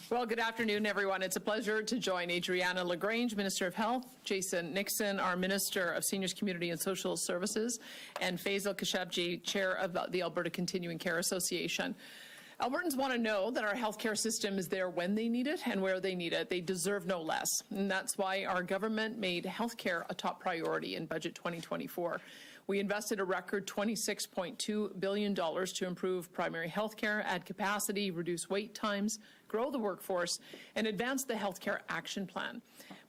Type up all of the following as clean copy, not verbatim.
Well, good afternoon, everyone. It's a pleasure to join Adriana LaGrange, Minister of Health, Jason Nixon, our Minister of Seniors, Community and Social Services, and Faisal Khashoggi, Chair of the Alberta Continuing Care Association. Albertans want to know that our healthcare system is there when they need it and where they need it. They deserve no less. And that's why our government made healthcare a top priority in Budget 2024. We invested a record $26.2 billion to improve primary health care, add capacity, reduce wait times, grow the workforce, and advance the healthcare action plan.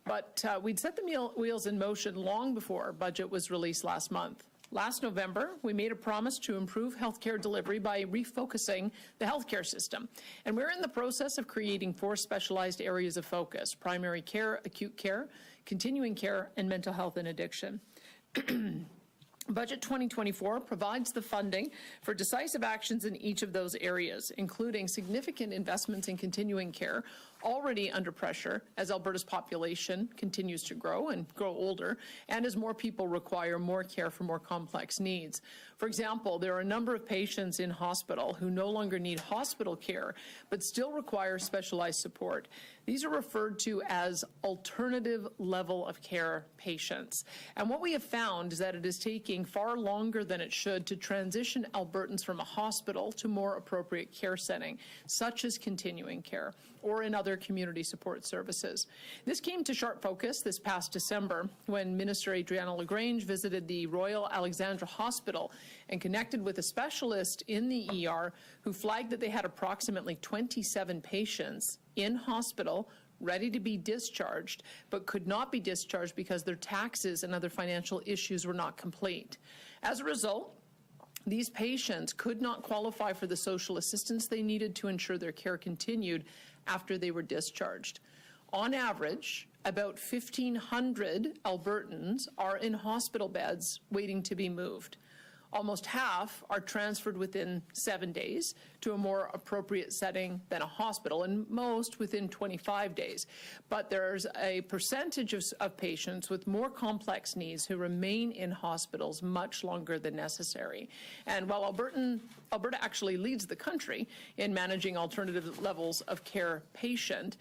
But we'd set the wheels in motion long before budget was released last month. Last November, we made a promise to improve healthcare delivery by refocusing the healthcare system. And we're in the process of creating 4 specialized areas of focus: primary care, acute care, continuing care, and mental health and addiction. Budget 2024 provides the funding for decisive actions in each of those areas, including significant investments in continuing care, already under pressure as Alberta's population continues to grow and grow older, and as more people require more care for more complex needs. For example, there are a number of patients in hospital who no longer need hospital care, but still require specialized support. These are referred to as alternative level of care patients. And what we have found is that it is taking far longer than it should to transition Albertans from a hospital to more appropriate care setting, such as continuing care or in other community support services. This came to sharp focus this past December when Minister Adriana LaGrange visited the Royal Alexandra Hospital and connected with a specialist in the ER who flagged that they had approximately 27 patients in hospital ready to be discharged, but could not be discharged because their taxes and other financial issues were not complete. As a result, these patients could not qualify for the social assistance they needed to ensure their care continued after they were discharged. On average, about 1,500 Albertans are in hospital beds waiting to be moved. Almost half are transferred within 7 days to a more appropriate setting than a hospital, and most within 25 days. But there's a percentage of patients with more complex needs who remain in hospitals much longer than necessary. And while Alberta actually leads the country in managing alternative levels of care patients,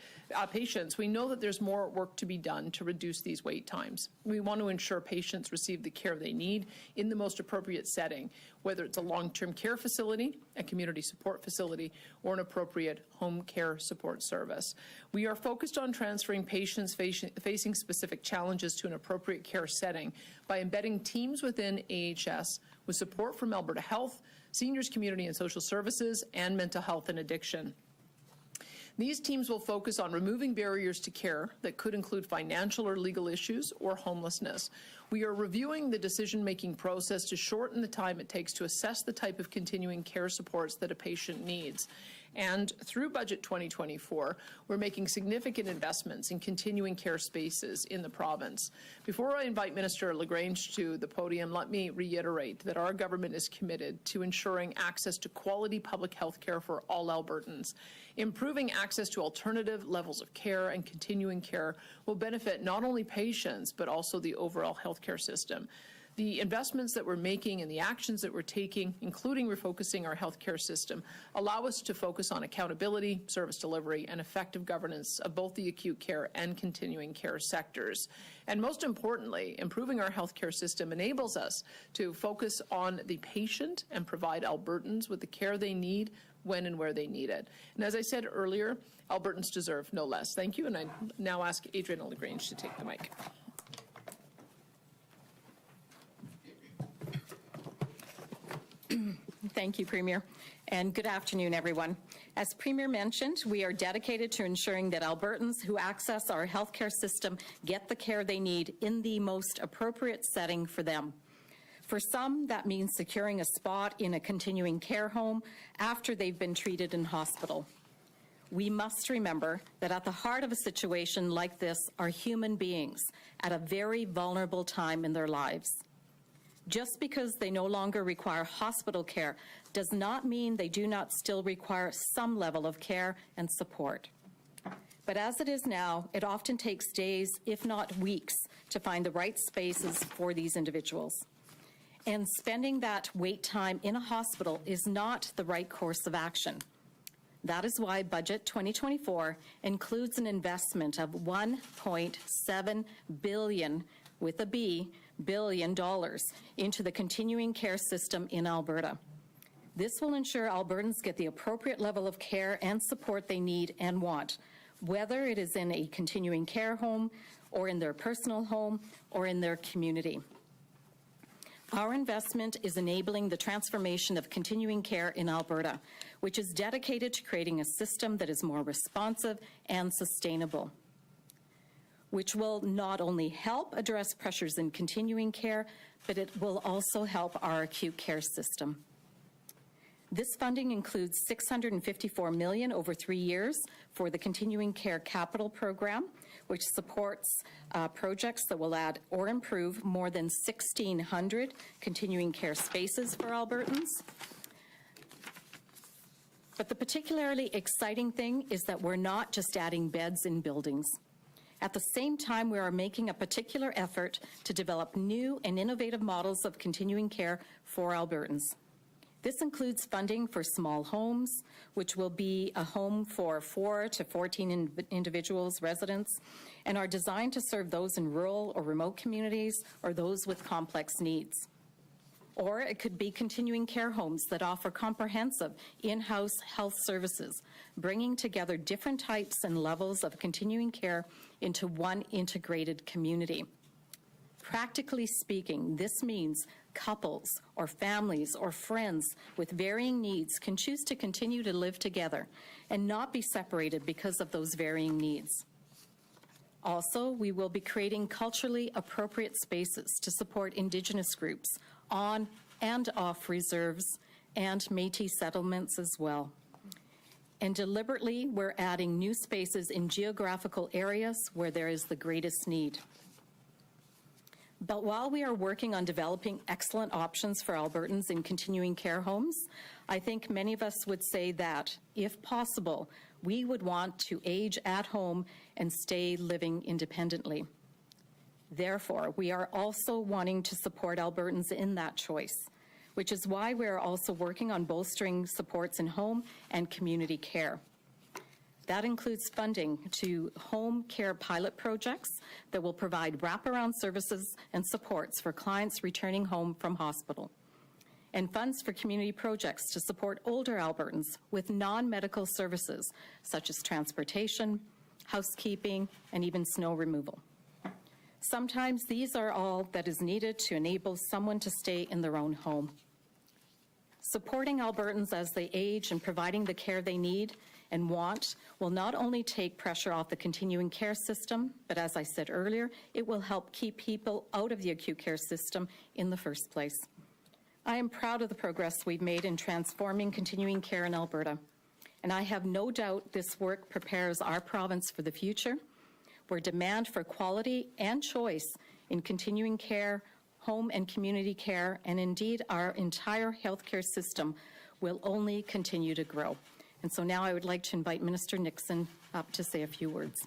we know that there's more work to be done to reduce these wait times. We want to ensure patients receive the care they need in the most appropriate setting, whether it's a long-term care facility, a community support facility, or an appropriate home care support service. We are focused on transferring patients facing specific challenges to an appropriate care setting by embedding teams within AHS with support from Alberta Health, Seniors, Community and Social Services, and Mental Health and Addiction. These teams will focus on removing barriers to care that could include financial or legal issues or homelessness. We are reviewing the decision-making process to shorten the time it takes to assess the type of continuing care supports that a patient needs. And through Budget 2024, we're making significant investments in continuing care spaces in the province. Before I invite Minister LaGrange to the podium, let me reiterate that our government is committed to ensuring access to quality public health care for all Albertans. Improving access to alternative levels of care and continuing care will benefit not only patients, but also the overall healthcare system. The investments that we're making and the actions that we're taking, including refocusing our healthcare system, allow us to focus on accountability, service delivery, and effective governance of both the acute care and continuing care sectors. And most importantly, improving our healthcare system enables us to focus on the patient and provide Albertans with the care they need when and where they need it. And as I said earlier, Albertans deserve no less. Thank you, and I now ask Adriana LaGrange to take the mic. Thank you, Premier, and good afternoon, everyone. As Premier mentioned, we are dedicated to ensuring that Albertans who access our healthcare system get the care they need in the most appropriate setting for them. For some, that means securing a spot in a continuing care home after they've been treated in hospital. We must remember that at the heart of a situation like this are human beings at a very vulnerable time in their lives. Just because they no longer require hospital care does not mean they do not still require some level of care and support. But as it is now, it often takes days, if not weeks, to find the right spaces for these individuals. And spending that wait time in a hospital is not the right course of action. That is why Budget 2024 includes an investment of $1.7 billion, with a B, billion dollars, into the continuing care system in Alberta. This will ensure Albertans get the appropriate level of care and support they need and want, whether it is in a continuing care home or in their personal home or in their community. Our investment is enabling the transformation of continuing care in Alberta, which is dedicated to creating a system that is more responsive and sustainable, which will not only help address pressures in continuing care, but it will also help our acute care system. This funding includes $654 million over 3 years for the Continuing Care Capital Program, which supports projects that will add or improve more than 1,600 continuing care spaces for Albertans. But the particularly exciting thing is that we're not just adding beds in buildings. At the same time, we are making a particular effort to develop new and innovative models of continuing care for Albertans. This includes funding for small homes, which will be a home for 4 to 14 individuals, residents, and are designed to serve those in rural or remote communities or those with complex needs. Or it could be continuing care homes that offer comprehensive in-house health services, bringing together different types and levels of continuing care into one integrated community. Practically speaking, this means couples or families or friends with varying needs can choose to continue to live together and not be separated because of those varying needs. Also, we will be creating culturally appropriate spaces to support Indigenous groups on and off reserves and Métis settlements as well. And deliberately, we're adding new spaces in geographical areas where there is the greatest need. But while we are working on developing excellent options for Albertans in continuing care homes, I think many of us would say that, if possible, we would want to age at home and stay living independently. Therefore, we are also wanting to support Albertans in that choice, which is why we are also working on bolstering supports in home and community care. That includes funding to home care pilot projects that will provide wraparound services and supports for clients returning home from hospital, and funds for community projects to support older Albertans with non-medical services such as transportation, housekeeping, and even snow removal. Sometimes these are all that is needed to enable someone to stay in their own home. Supporting Albertans as they age and providing the care they need and want will not only take pressure off the continuing care system, but as I said earlier, it will help keep people out of the acute care system in the first place. I am proud of the progress we've made in transforming continuing care in Alberta, and I have no doubt this work prepares our province for the future, where demand for quality and choice in continuing care, home and community care, and indeed our entire healthcare system will only continue to grow. And so now I would like to invite Minister Nixon up to say a few words.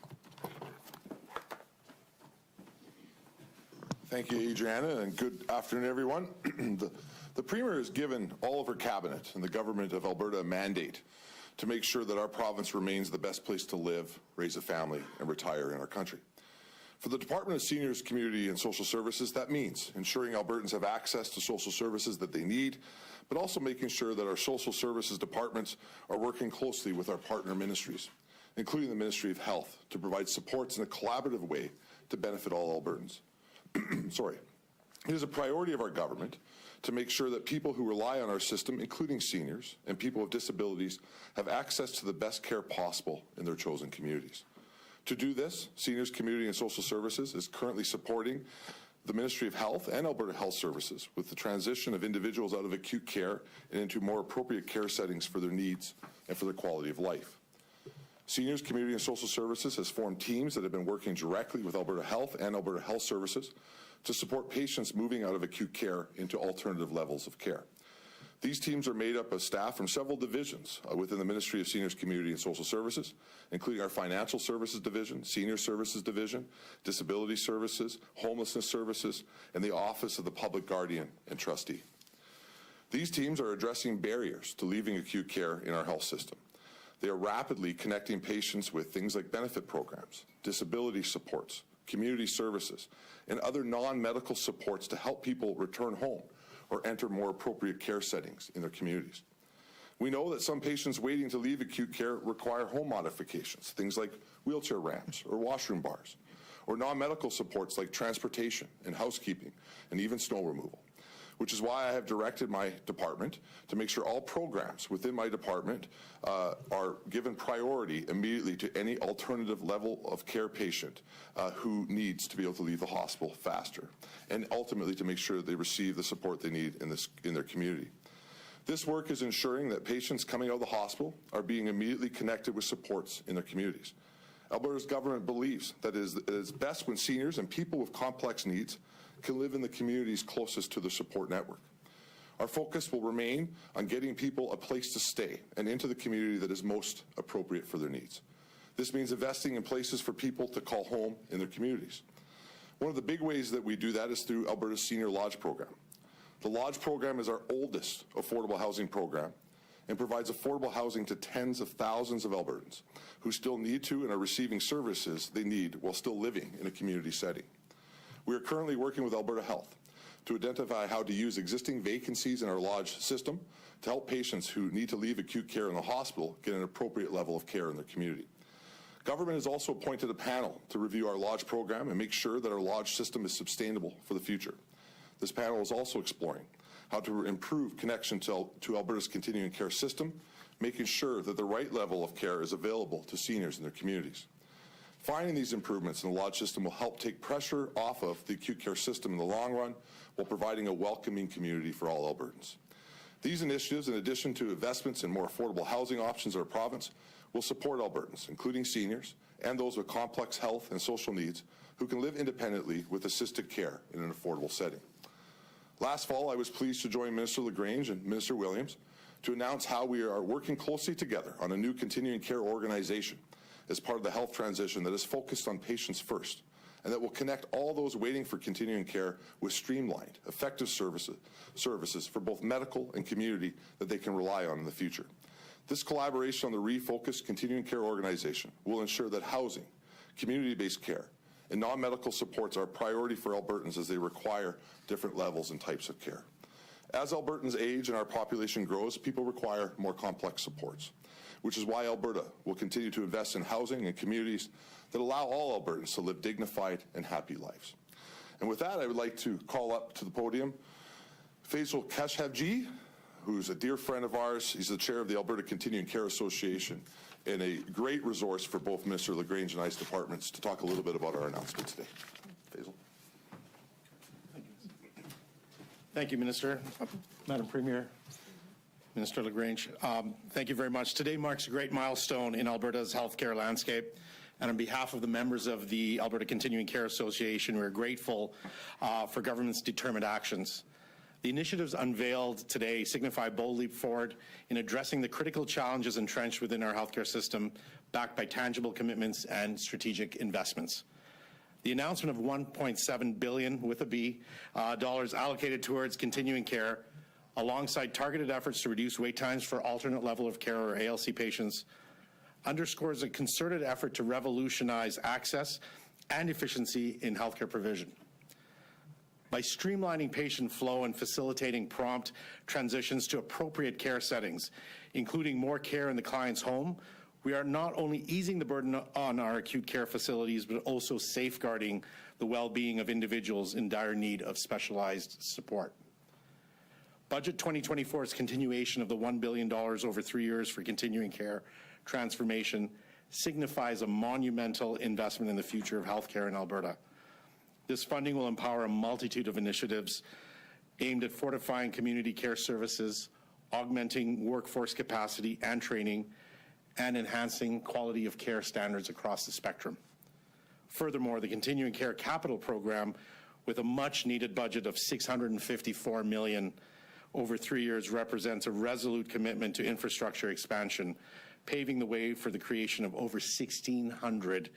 Thank you, Adriana, and good afternoon, everyone. The Premier has given all of her cabinet and the government of Alberta a mandate to make sure that our province remains the best place to live, raise a family, and retire in our country. For the Department of Seniors, Community and Social Services, that means ensuring Albertans have access to social services that they need, but also making sure that our social services departments are working closely with our partner ministries, including the Ministry of Health, to provide supports in a collaborative way to benefit all Albertans. It is a priority of our government to make sure that people who rely on our system, including seniors and people with disabilities, have access to the best care possible in their chosen communities. To do this, Seniors, Community and Social Services is currently supporting the Ministry of Health and Alberta Health Services with the transition of individuals out of acute care and into more appropriate care settings for their needs and for their quality of life. Seniors, Community and Social Services has formed teams that have been working directly with Alberta Health and Alberta Health Services to support patients moving out of acute care into alternative levels of care. These teams are made up of staff from several divisions within the Ministry of Seniors, Community and Social Services, including our Financial Services Division, Senior Services Division, Disability Services, Homelessness Services, and the Office of the Public Guardian and Trustee. These teams are addressing barriers to leaving acute care in our health system. They are rapidly connecting patients with things like benefit programs, disability supports, community services, and other non-medical supports to help people return home or enter more appropriate care settings in their communities. We know that some patients waiting to leave acute care require home modifications, things like wheelchair ramps or washroom bars, or non-medical supports like transportation and housekeeping and even snow removal, which is why I have directed my department to make sure all programs within my department are given priority immediately to any alternative level of care patient who needs to be able to leave the hospital faster, and ultimately to make sure that they receive the support they need in their community. This work is ensuring that patients coming out of the hospital are being immediately connected with supports in their communities. Alberta's government believes that it is best when seniors and people with complex needs can live in the communities closest to the support network. Our focus will remain on getting people a place to stay and into the community that is most appropriate for their needs. This means investing in places for people to call home in their communities. One of the big ways that we do that is through Alberta's Senior Lodge Program. The Lodge Program is our oldest affordable housing program and provides affordable housing to tens of thousands of Albertans who still need to and are receiving services they need while still living in a community setting. We are currently working with Alberta Health to identify how to use existing vacancies in our lodge system to help patients who need to leave acute care in the hospital get an appropriate level of care in their community. Government has also appointed a panel to review our lodge program and make sure that our lodge system is sustainable for the future. This panel is also exploring how to improve connection to Alberta's continuing care system, making sure that the right level of care is available to seniors in their communities. Finding these improvements in the lodge system will help take pressure off of the acute care system in the long run while providing a welcoming community for all Albertans. These initiatives, in addition to investments in more affordable housing options in our province, will support Albertans, including seniors and those with complex health and social needs who can live independently with assisted care in an affordable setting. Last fall, I was pleased to join Minister LaGrange and Minister Williams to announce how we are working closely together on a new continuing care organization as part of the health transition that is focused on patients first and that will connect all those waiting for continuing care with streamlined, effective services for both medical and community that they can rely on in the future. This collaboration on the refocused continuing care organization will ensure that housing, community-based care, and non-medical supports are a priority for Albertans as they require different levels and types of care. As Albertans age and our population grows, people require more complex supports, which is why Alberta will continue to invest in housing and communities that allow all Albertans to live dignified and happy lives. And with that, I would like to call up to the podium Faisal Khashoggi, who's a dear friend of ours. He's the chair of the Alberta Continuing Care Association and a great resource for both Minister LaGrange and I's departments to talk a little bit about our announcement today. Faisal. Thank you, Minister. Madam Premier, Minister LaGrange, thank you very much. Today marks a great milestone in Alberta's healthcare landscape. And on behalf of the members of the Alberta Continuing Care Association, we're grateful for government's determined actions. The initiatives unveiled today signify a bold leap forward in addressing the critical challenges entrenched within our healthcare system, backed by tangible commitments and strategic investments. The announcement of $1.7 billion with a B dollars allocated towards continuing care, alongside targeted efforts to reduce wait times for alternate level of care or ALC patients, underscores a concerted effort to revolutionize access and efficiency in healthcare provision. By streamlining patient flow and facilitating prompt transitions to appropriate care settings, including more care in the client's home, we are not only easing the burden on our acute care facilities, but also safeguarding the well-being of individuals in dire need of specialized support. Budget 2024's continuation of the $1 billion over 3 years for continuing care transformation signifies a monumental investment in the future of healthcare in Alberta. This funding will empower a multitude of initiatives aimed at fortifying community care services, augmenting workforce capacity and training, and enhancing quality of care standards across the spectrum. Furthermore, the Continuing Care Capital Program, with a much-needed budget of $654 million over 3 years, represents a resolute commitment to infrastructure expansion, paving the way for the creation of over 1,600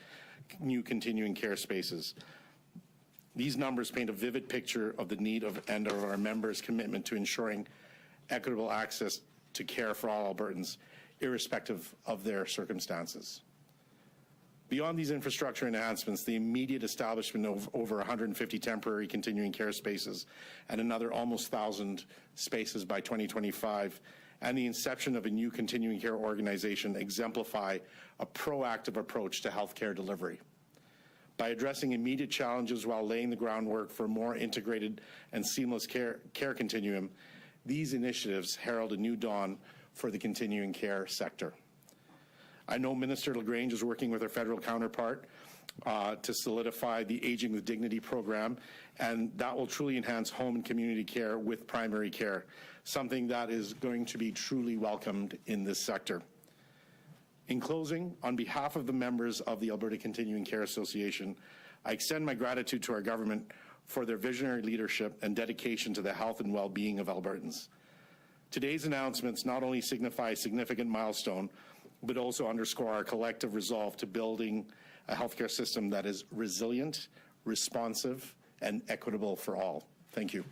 new continuing care spaces. These numbers paint a vivid picture of the need of our members' commitment to ensuring equitable access to care for all Albertans, irrespective of their circumstances. Beyond these infrastructure enhancements, the immediate establishment of over 150 temporary continuing care spaces and another almost 1,000 spaces by 2025, and the inception of a new continuing care organization exemplify a proactive approach to healthcare delivery. By addressing immediate challenges while laying the groundwork for a more integrated and seamless care continuum, these initiatives herald a new dawn for the continuing care sector. I know Minister LaGrange is working with her federal counterpart to solidify the Aging with Dignity program, and that will truly enhance home and community care with primary care, something that is going to be truly welcomed in this sector. In closing, on behalf of the members of the Alberta Continuing Care Association, I extend my gratitude to our government for their visionary leadership and dedication to the health and well-being of Albertans. Today's announcements not only signify a significant milestone, but also underscore our collective resolve to building a healthcare system that is resilient, responsive, and equitable for all. Thank you.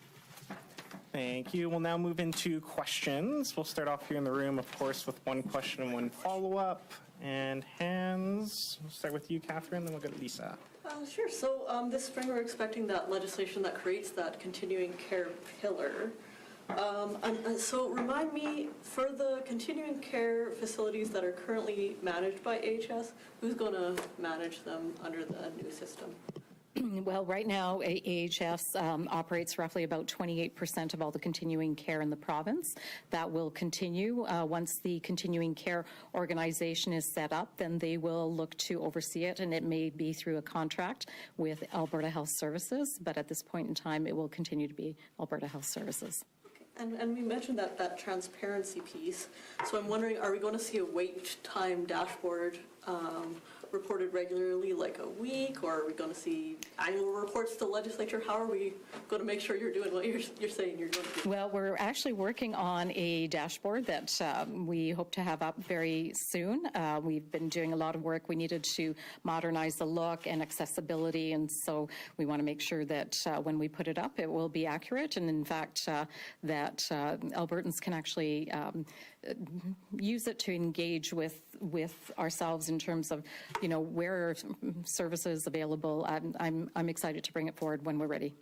Thank you. We'll now move into questions. We'll start off here in the room, of course, with one question and one follow-up. And hands, we'll start with you, Catherine, then we'll go to Lisa. Sure. So this spring we're expecting that legislation that creates that continuing care pillar. So remind me, for the continuing care facilities that are currently managed by AHS, who's going to manage them under the new system? Well, right now, AHS operates roughly about 28% of all the continuing care in the province. That will continue. Once the continuing care organization is set up, then they will look to oversee it, and it may be through a contract with Alberta Health Services, but at this point in time, it will continue to be Alberta Health Services. And we mentioned that transparency piece. So I'm wondering, are we going to see a wait time dashboard reported regularly, like a week, or are we going to see annual reports to the legislature? How are we going to make sure you're doing what you're saying you're going to do? Well, we're actually working on a dashboard that we hope to have up very soon. We've been doing a lot of work. We needed to modernize the look and accessibility, and so we want to make sure that when we put it up, it will be accurate, and in fact, that Albertans can actually use it to engage with ourselves in terms of, you know, where are services available. I'm excited to bring it forward when we're ready.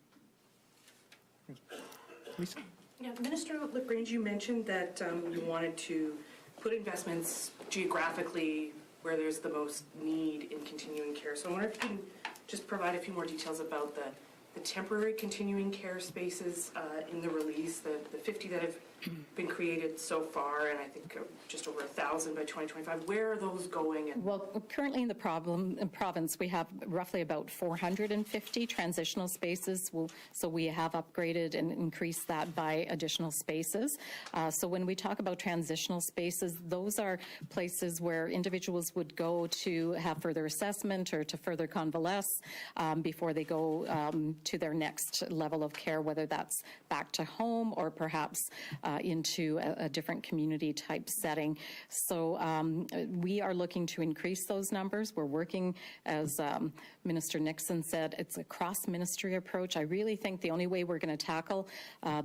Lisa? Yeah, Minister LaGrange, you mentioned that you wanted to put investments geographically where there's the most need in continuing care. So I wonder if you can just provide a few more details about the temporary continuing care spaces in the release, the 50 that have been created so far, and I think just over 1,000 by 2025. Where are those going? Well, currently in the province, we have roughly about 450 transitional spaces. So we have upgraded and increased that by additional spaces. So when we talk about transitional spaces, those are places where individuals would go to have further assessment or to further convalesce before they go to their next level of care, whether that's back to home or perhaps into a different community type setting. So we are looking to increase those numbers. We're working, as Minister Nixon said, it's a cross-ministry approach. I really think the only way we're going to tackle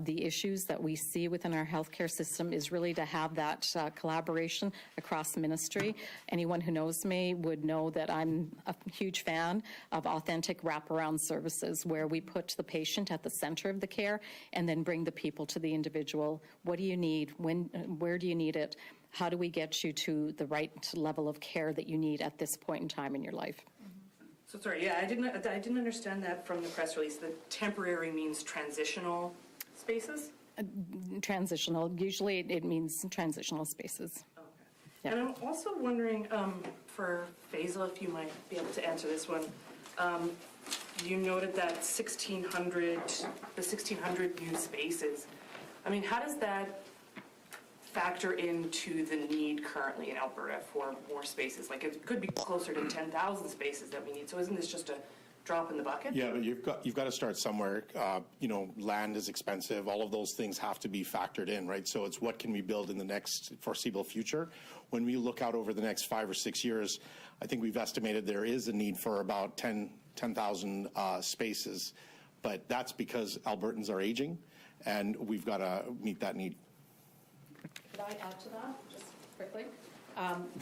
the issues that we see within our healthcare system is really to have that collaboration across ministry. Anyone who knows me would know that I'm a huge fan of authentic wraparound services where we put the patient at the center of the care and then bring the people to the individual. What do you need? Where do you need it? How do we get you to the right level of care that you need at this point in time in your life? So sorry, yeah, I didn't understand that from the press release. The temporary means transitional spaces? Transitional. Usually it means transitional spaces. Okay. Yeah. And I'm also wondering, for Faisal, if you might be able to answer this one. You noted that the 1,600 new spaces. I mean, how does that factor into the need currently in Alberta for more spaces? Like, it could be closer to 10,000 spaces that we need. So isn't this just a drop in the bucket? Yeah, but you've got to start somewhere. You know, land is expensive. All of those things have to be factored in, right? So it's what can we build in the next foreseeable future. When we look out over the next 5 or 6 years, I think we've estimated there is a need for about 10,000 spaces, but that's because Albertans are aging, and we've got to meet that need. Could I add to that, just quickly?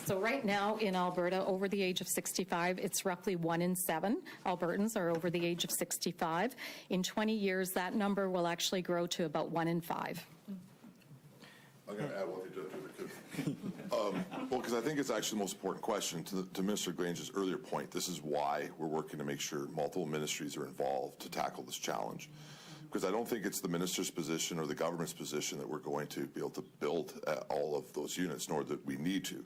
So right now in Alberta, over the age of 65, it's roughly 1 in 7 Albertans are over the age of 65. In 20 years, that number will actually grow to about 1 in 5. I'm going to add one thing to it. Well, because I think it's actually the most important question to Minister LaGrange's earlier point. This is why we're working to make sure multiple ministries are involved to tackle this challenge. Because I don't think it's the minister's position or the government's position that we're going to be able to build all of those units, nor that we need to.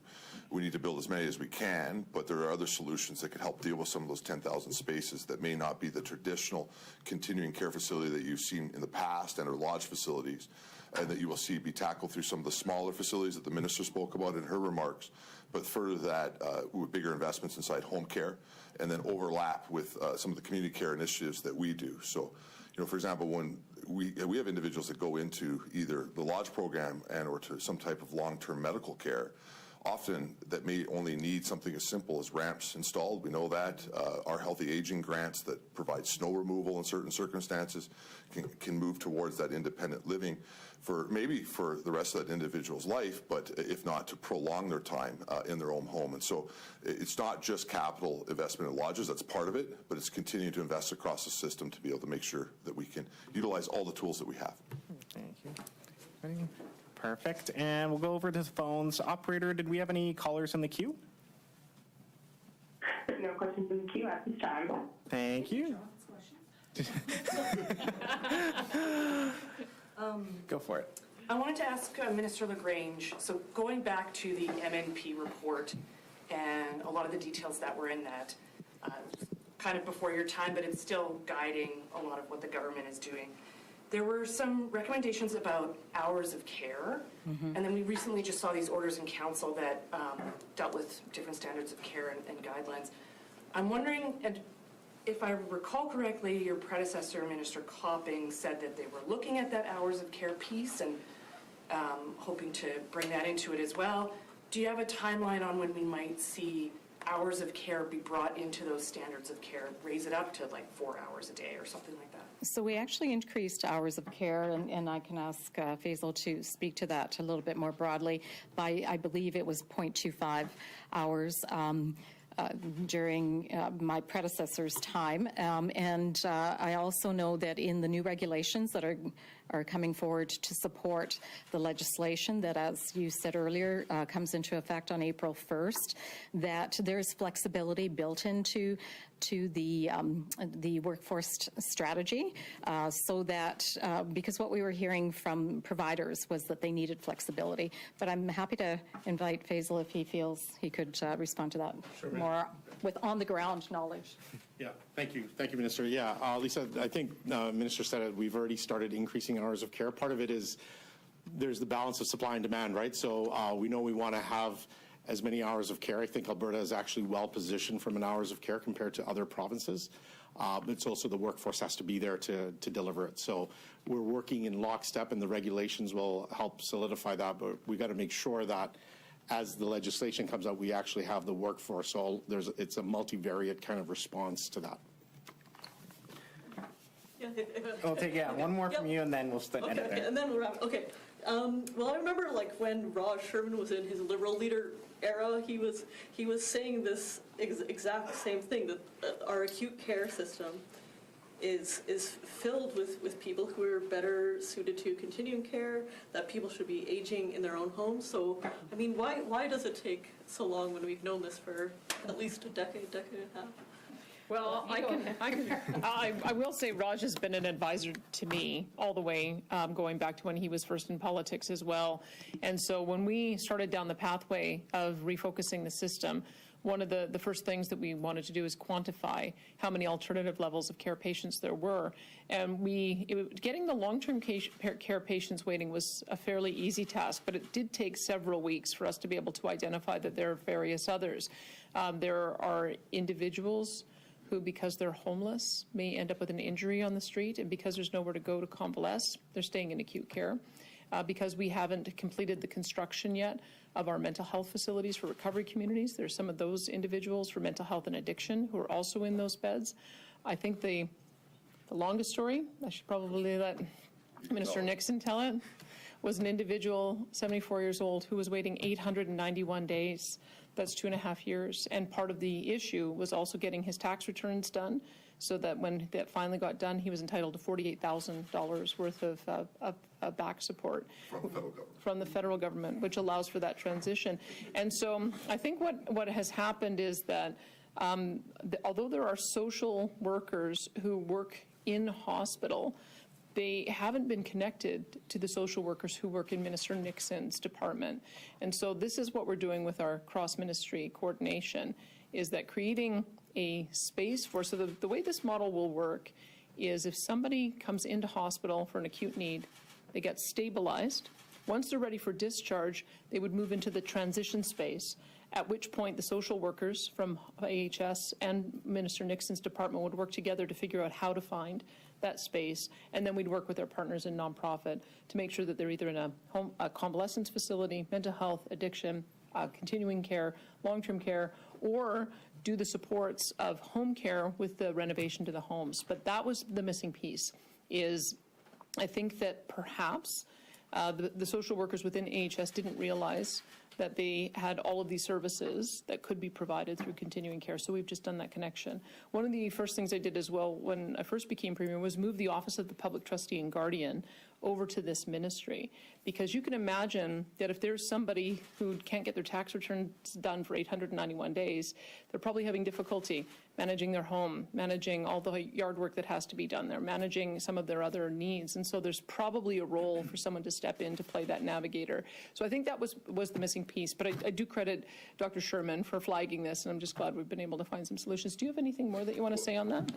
We need to build as many as we can, but there are other solutions that could help deal with some of those 10,000 spaces that may not be the traditional continuing care facility that you've seen in the past and our lodge facilities, and that you will see be tackled through some of the smaller facilities that the minister spoke about in her remarks, but further that with bigger investments inside home care, and then overlap with some of the community care initiatives that we do. So, you know, for example, when we have individuals that go into either the lodge program and or to some type of long-term medical care, often that may only need something as simple as ramps installed. We know that. Our healthy aging grants that provide snow removal in certain circumstances can move towards that independent living for maybe for the rest of that individual's life, but if not, to prolong their time in their own home. And so it's not just capital investment in lodges, that's part of it, but it's continuing to invest across the system to be able to make sure that we can utilize all the tools that we have. Thank you. Ready? Perfect. And we'll go over to the phones. Operator, did we have any callers in the queue? There's no questions in the queue at this time. Thank you. Go for it. I wanted to ask Minister LaGrange, so going back to the MNP report and a lot of the details that were in that, kind of before your time, but it's still guiding a lot of what the government is doing. There were some recommendations about hours of care, and then we recently just saw these orders in council that dealt with different standards of care and guidelines. I'm wondering, and if I recall correctly, your predecessor, Minister Copping, said that they were looking at that hours of care piece and hoping to bring that into it as well. Do you have a timeline on when we might see hours of care be brought into those standards of care, raise it up to like 4 hours a day or something like that? So we actually increased hours of care, and I can ask Faisal to speak to that a little bit more broadly. By, I believe it was 0.25 hours. During my predecessor's time. And I also know that in the new regulations that are coming forward to support the legislation that, as you said earlier, comes into effect on April 1st, that there's flexibility built into the workforce strategy, so that, because what we were hearing from providers was that they needed flexibility. But I'm happy to invite Faisal if he feels he could respond to that more with on-the-ground knowledge. Yeah, thank you, Minister. Yeah, Lisa, I think Minister said it, we've already started increasing hours of care. Part of it is there's the balance of supply and demand, right? So we know we want to have as many hours of care. I think Alberta is actually well positioned from an hours of care compared to other provinces. It's also the workforce has to be there to deliver it. So we're working in lockstep, and the regulations will help solidify that, but we got to make sure that as the legislation comes out, we actually have the workforce. So it's a multivariate kind of response to that. Yeah. We'll take one more from you, and then we'll end it there. Okay, and then we'll wrap. Okay. Well, I remember like when Raj Sherman was in his Liberal leader era, he was saying this exact same thing, that our acute care system is filled with people who are better suited to continuing care, that people should be aging in their own homes. So, I mean, why does it take so long when we've known this for at least a decade and a half? Well, I will say Raj has been an advisor to me all the way, going back to when he was first in politics as well. And so when we started down the pathway of refocusing the system, one of the first things that we wanted to do is quantify how many alternative levels of care patients there were. And getting the long-term care patients waiting was a fairly easy task, but it did take several weeks for us to be able to identify that there are various others. There are individuals who, because they're homeless, may end up with an injury on the street, and because there's nowhere to go to convalesce, they're staying in acute care. Because we haven't completed the construction yet of our mental health facilities for recovery communities, there's some of those individuals for mental health and addiction who are also in those beds. I think the longest story, I should probably let Minister Nixon tell it, was an individual, 74 years old, who was waiting 891 days. That's 2.5 years. And part of the issue was also getting his tax returns done, so that when that finally got done, he was entitled to $48,000 worth of back support from the federal government, which allows for that transition. And so I think what has happened is that although there are social workers who work in hospital, they haven't been connected to the social workers who work in Minister Nixon's department. And so this is what we're doing with our cross-ministry coordination, is that creating a space for, so the way this model will work is if somebody comes into hospital for an acute need, they get stabilized. Once they're ready for discharge, they would move into the transition space, at which point the social workers from AHS and Minister Nixon's department would work together to figure out how to find that space, and then we'd work with our partners in nonprofit to make sure that they're either in a convalescence facility, mental health, addiction, continuing care, long-term care, or do the supports of home care with the renovation to the homes. But that was the missing piece, is I think that perhaps the social workers within AHS didn't realize that they had all of these services that could be provided through continuing care. So we've just done that connection. One of the first things I did as well when I first became Premier was move the Office of the Public Trustee and Guardian over to this ministry, because you can imagine that if there's somebody who can't get their tax returns done for 891 days, they're probably having difficulty managing their home, managing all the yard work that has to be done there, managing some of their other needs. And so there's probably a role for someone to step in to play that navigator. So I think that was the missing piece. But I do credit Dr. Sherman for flagging this, and I'm just glad we've been able to find some solutions. Do you have anything more that you want to say on that?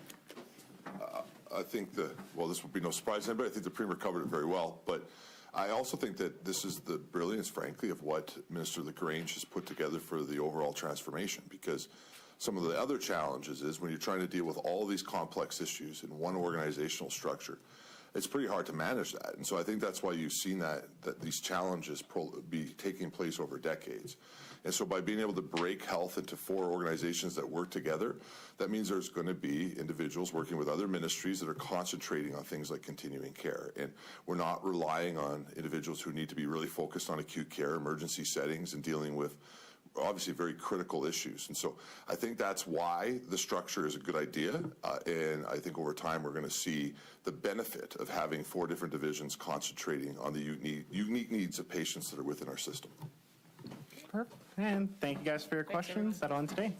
I think well, this will be no surprise to anybody. I think the Premier covered it very well. But I also think that this is the brilliance, frankly, of what Minister LaGrange has put together for the overall transformation, because some of the other challenges is when you're trying to deal with all these complex issues in one organizational structure, it's pretty hard to manage that. And so I think that's why you've seen that these challenges be taking place over decades. And so by being able to break health into 4 organizations that work together, that means there's going to be individuals working with other ministries that are concentrating on things like continuing care. And we're not relying on individuals who need to be really focused on acute care, emergency settings, and dealing with obviously very critical issues. And so I think that's why the structure is a good idea. And I think over time we're going to see the benefit of having 4 different divisions concentrating on the unique needs of patients that are within our system. Perfect. And thank you guys for your questions. That's all on today.